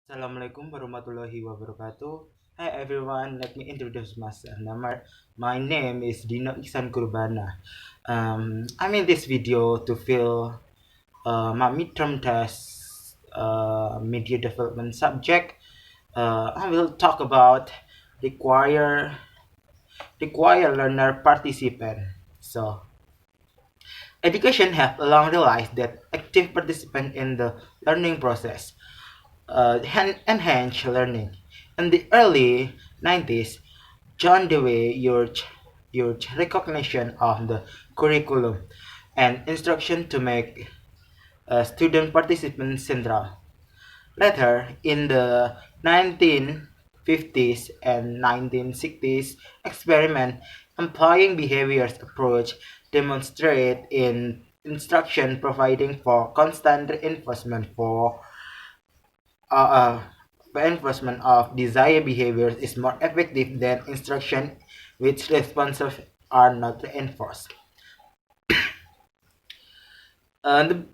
Assalamualaikum warahmatullahi wabarakatuh. Hi everyone, let me introduce myself. My name is Dhino Ichsan Qurbana. I'm in this video to fill my midterm test media development subject. I will talk about require require learner participant. So education have long realized that active participant in the learning process enhance learning. In the early 90s, John Dewey urged recognition of the curriculum and instruction to make student participation central. Later, in the 1950s and 1960s, experiment employing behaviors approach demonstrate in instruction providing for constant uh, uh, reinforcement of desired behaviors is more effective than instruction which responses are not reinforced. And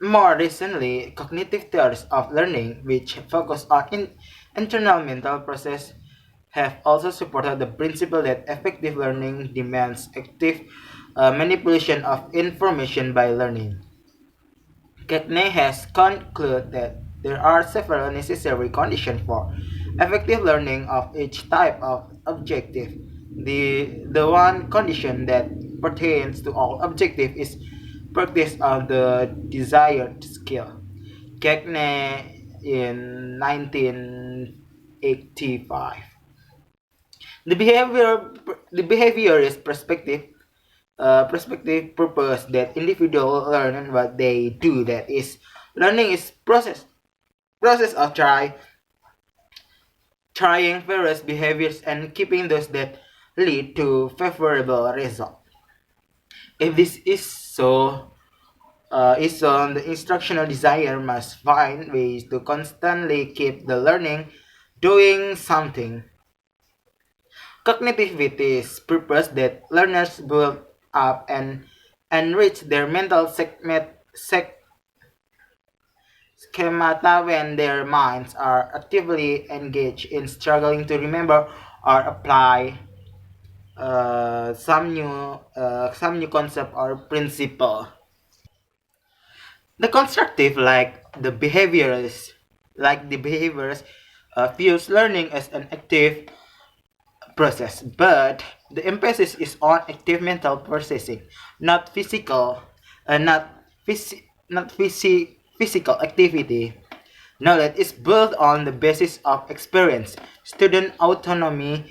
more recently, cognitive theories of learning, which focus on internal mental process, have also supported the principle that effective learning demands active manipulation of information by learning. Cagney has concluded that there are several necessary conditions for effective learning of each type of objective. The one condition that pertains to all objective is practice of the desired skill. Cagney in 1985. The behavior the behaviorist perspective purpose that individual learn what they do, that is learning is process of trying various behaviors and keeping those that lead to favorable result. If this is so, the instructional designer must find ways to constantly keep the learning doing something. Cognitivity's purpose that learners build up and enrich their mental schemata when their minds are actively engaged in struggling to remember or apply some new concept or principle. The constructive, like the behaviors, views learning as an active process, but the emphasis is on active mental processing, not physical, not physical activity. Knowledge is built on the basis of experience. Student autonomy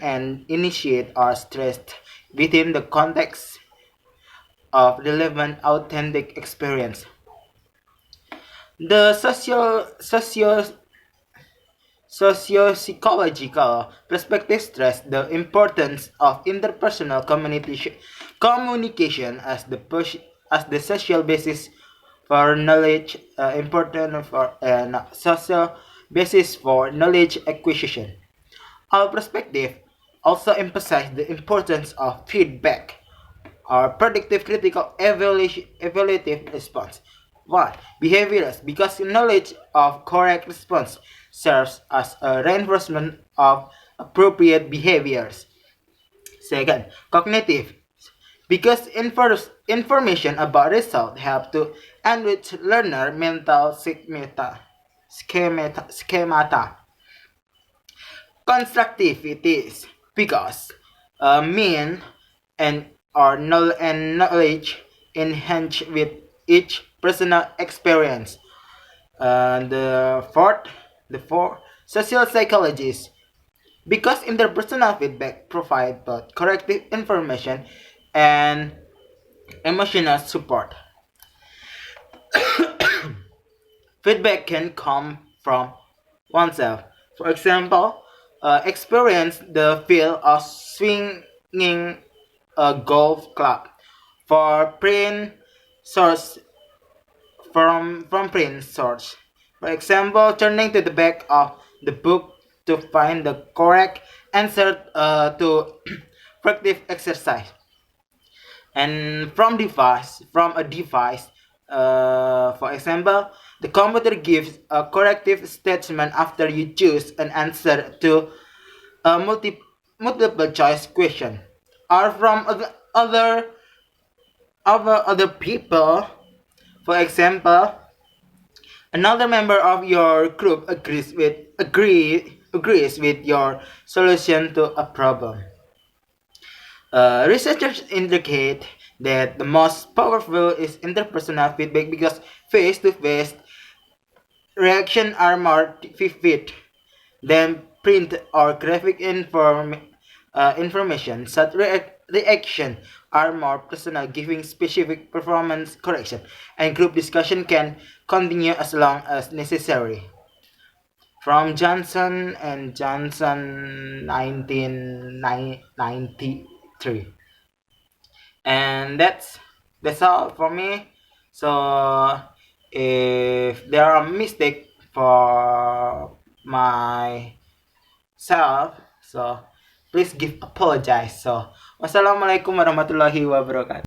and initiate are stressed within the context of relevant authentic experience. The socio-psychological perspective stress the importance of interpersonal communication as the social basis for knowledge, important for social basis for knowledge acquisition. Our perspective also emphasize the importance of feedback or predictive critical evaluative response. Why? Behaviors, because knowledge of correct response serves as a reinforcement of appropriate behaviors. Second, cognitive, because information about result help to enrich learner mental schemata. Constructivities, because mean and and knowledge enhanced with each personal experience. And the fourth, social psychologists, because interpersonal feedback provide both corrective information and emotional support. Feedback can come from oneself. For example, experience the feel of swinging a golf club. For print source from print source. For example, turning to the back of the book to find the correct answer to practice exercise. And from a device, for example, The computer gives a corrective statement after you choose an answer to a multiple choice question. Or from other people, for example, another member of your group agrees with your solution to a problem. Researchers indicate that the most powerful is interpersonal feedback because face-to-face reactions are more vivid than print or graphic information. Such reaction are more personal, giving specific performance correction, and group discussion can continue as long as necessary. From Johnson and Johnson 1993. And that's all for me. So if there are mistakes for myself, so please give apologize. So wassalamualaikum warahmatullahi wabarakatuh.